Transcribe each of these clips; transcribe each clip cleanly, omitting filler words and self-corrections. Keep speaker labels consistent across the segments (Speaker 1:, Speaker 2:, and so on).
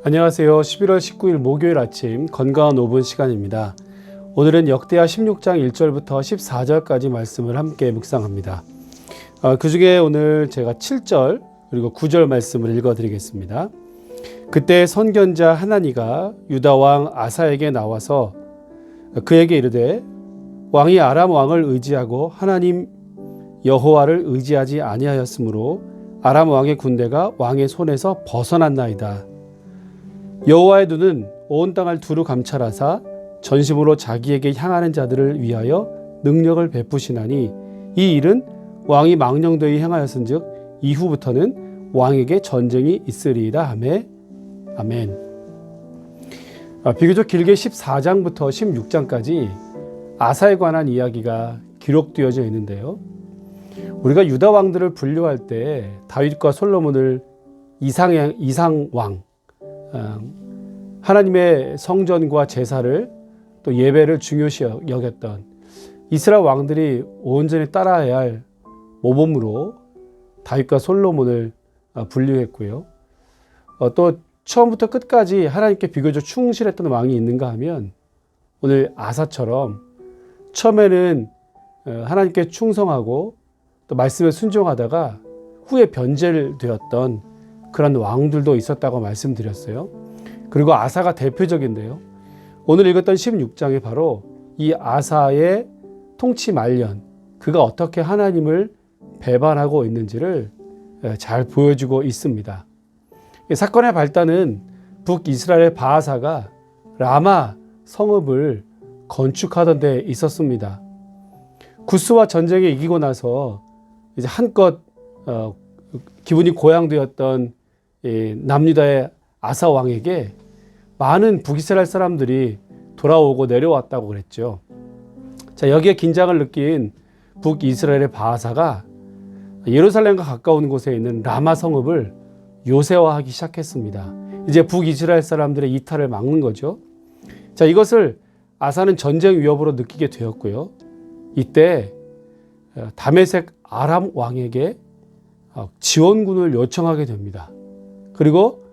Speaker 1: 안녕하세요. 11월 19일 목요일 아침 건강한 5분 시간입니다. 오늘은 역대하 16장 1절부터 14절까지 말씀을 함께 묵상합니다. 그 중에 오늘 제가 7절 그리고 9절 말씀을 읽어드리겠습니다. 그때 선견자 하나니가 유다 왕 아사에게 나와서 그에게 이르되 왕이 아람 왕을 의지하고 하나님 여호와를 의지하지 아니하였으므로 아람 왕의 군대가 왕의 손에서 벗어났나이다. 여호와의 눈은 온 땅을 두루 감찰하사 전심으로 자기에게 향하는 자들을 위하여 능력을 베푸시나니 이 일은 왕이 망령되이 행하였은즉 이후부터는 왕에게 전쟁이 있으리이다 하매 아멘. 비교적 길게 14장부터 16장까지 아사에 관한 이야기가 기록되어져 있는데요. 우리가 유다 왕들을 분류할 때 다윗과 솔로몬을 이상왕, 하나님의 성전과 제사를 또 예배를 중요시 여겼던 이스라엘 왕들이 온전히 따라야 할 모범으로 다윗과 솔로몬을 분류했고요. 또 처음부터 끝까지 하나님께 비교적 충실했던 왕이 있는가 하면 오늘 아사처럼 처음에는 하나님께 충성하고 또 말씀에 순종하다가 후에 변절되었던 그런 왕들도 있었다고 말씀드렸어요. 그리고 아사가 대표적인데요. 오늘 읽었던 16장에 바로 이 아사의 통치 말년, 그가 어떻게 하나님을 배반하고 있는지를 잘 보여주고 있습니다. 사건의 발단은 북이스라엘의 바하사가 라마 성읍을 건축하던 데 있었습니다. 구스와 전쟁에 이기고 나서 이제 한껏 기분이 고양되었던 남유다의 아사 왕에게 많은 북이스라엘 사람들이 돌아오고 내려왔다고 그랬죠. 자, 여기에 긴장을 느낀 북이스라엘의 바하사가 예루살렘과 가까운 곳에 있는 라마 성읍을 요새화하기 시작했습니다. 이제 북이스라엘 사람들의 이탈을 막는 거죠. 자, 이것을 아사는 전쟁 위협으로 느끼게 되었고요. 이때 다메섹 아람 왕에게 지원군을 요청하게 됩니다. 그리고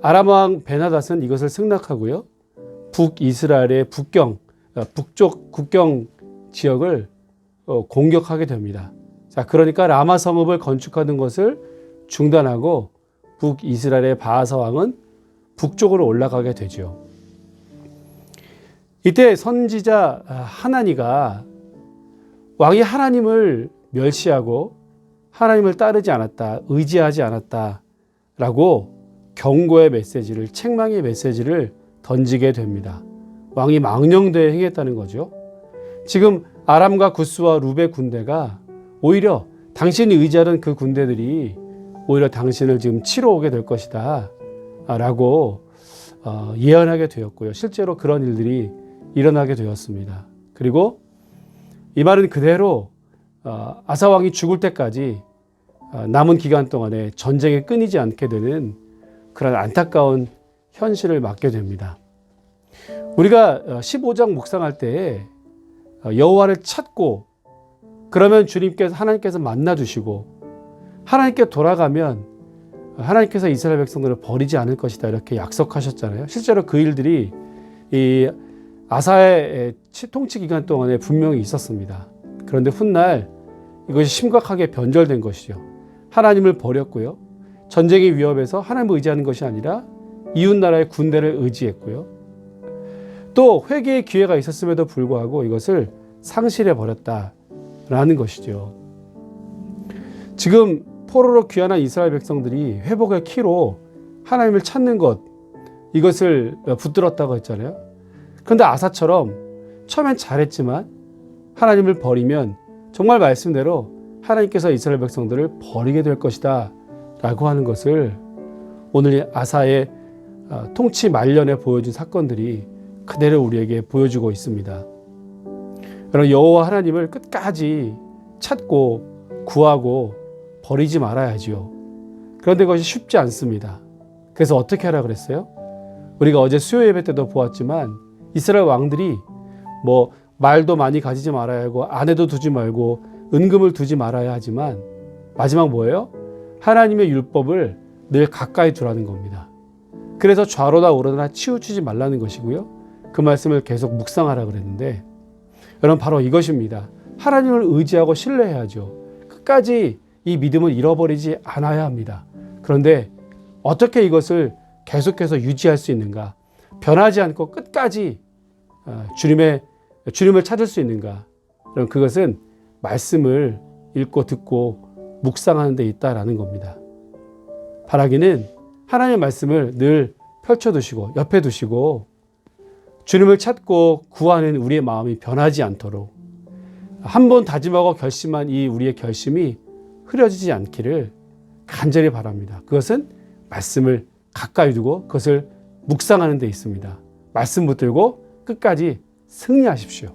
Speaker 1: 아람 왕 베나닷은 이것을 승낙하고요. 북이스라엘의 북쪽 국경 지역을 공격하게 됩니다. 자, 그러니까 라마 성읍을 건축하는 것을 중단하고 북이스라엘의 바하사 왕은 북쪽으로 올라가게 되죠. 이때 선지자 하나니가 왕이 하나님을 멸시하고 하나님을 따르지 않았다, 의지하지 않았다라고 경고의 메시지를, 책망의 메시지를 던지게 됩니다. 왕이 망령되이 행했다는 거죠. 지금 아람과 구스와 룹의 군대가 오히려 당신이 의지하던 그 군대들이 오히려 당신을 지금 치러 오게 될 것이다 라고 예언하게 되었고요. 실제로 그런 일들이 일어나게 되었습니다. 그리고 이 말은 그대로 아사 왕이 죽을 때까지 남은 기간 동안에 전쟁이 끊이지 않게 되는 그런 안타까운 현실을 맞게 됩니다. 우리가 15장 묵상할 때 여호와를 찾고 그러면 하나님께서 만나주시고 하나님께 돌아가면 하나님께서 이스라엘 백성들을 버리지 않을 것이다 이렇게 약속하셨잖아요. 실제로 그 일들이 이 아사의 통치 기간 동안에 분명히 있었습니다. 그런데 훗날 이것이 심각하게 변절된 것이죠. 하나님을 버렸고요. 전쟁의 위협에서 하나님을 의지하는 것이 아니라 이웃나라의 군대를 의지했고요. 또 회개의 기회가 있었음에도 불구하고 이것을 상실해 버렸다라는 것이죠. 지금 포로로 귀환한 이스라엘 백성들이 회복의 키로 하나님을 찾는 것, 이것을 붙들었다고 했잖아요. 그런데 아사처럼 처음엔 잘했지만 하나님을 버리면 정말 말씀대로 하나님께서 이스라엘 백성들을 버리게 될 것이다 라고 하는 것을 오늘 아사의 통치 말년에 보여준 사건들이 그대로 우리에게 보여주고 있습니다. 여러분, 여호와 하나님을 끝까지 찾고 구하고 버리지 말아야죠. 그런데 그것이 쉽지 않습니다. 그래서 어떻게 하라 그랬어요? 우리가 어제 수요 예배 때도 보았지만 이스라엘 왕들이 말도 많이 가지지 말아야 하고 아내도 두지 말고 은금을 두지 말아야 하지만 마지막 뭐예요? 하나님의 율법을 늘 가까이 두라는 겁니다. 그래서 좌로나 우로나 치우치지 말라는 것이고요. 그 말씀을 계속 묵상하라 그랬는데 여러분 바로 이것입니다. 하나님을 의지하고 신뢰해야죠. 끝까지 이 믿음을 잃어버리지 않아야 합니다. 그런데 어떻게 이것을 계속해서 유지할 수 있는가? 변하지 않고 끝까지 주님을 찾을 수 있는가? 그럼 그것은 말씀을 읽고 듣고 묵상하는 데 있다라는 겁니다. 바라기는 하나님의 말씀을 늘 펼쳐두시고 옆에 두시고 주님을 찾고 구하는 우리의 마음이 변하지 않도록 한 번 다짐하고 결심한 이 우리의 결심이 흐려지지 않기를 간절히 바랍니다. 그것은 말씀을 가까이 두고 그것을 묵상하는 데 있습니다. 말씀 붙들고 끝까지 승리하십시오.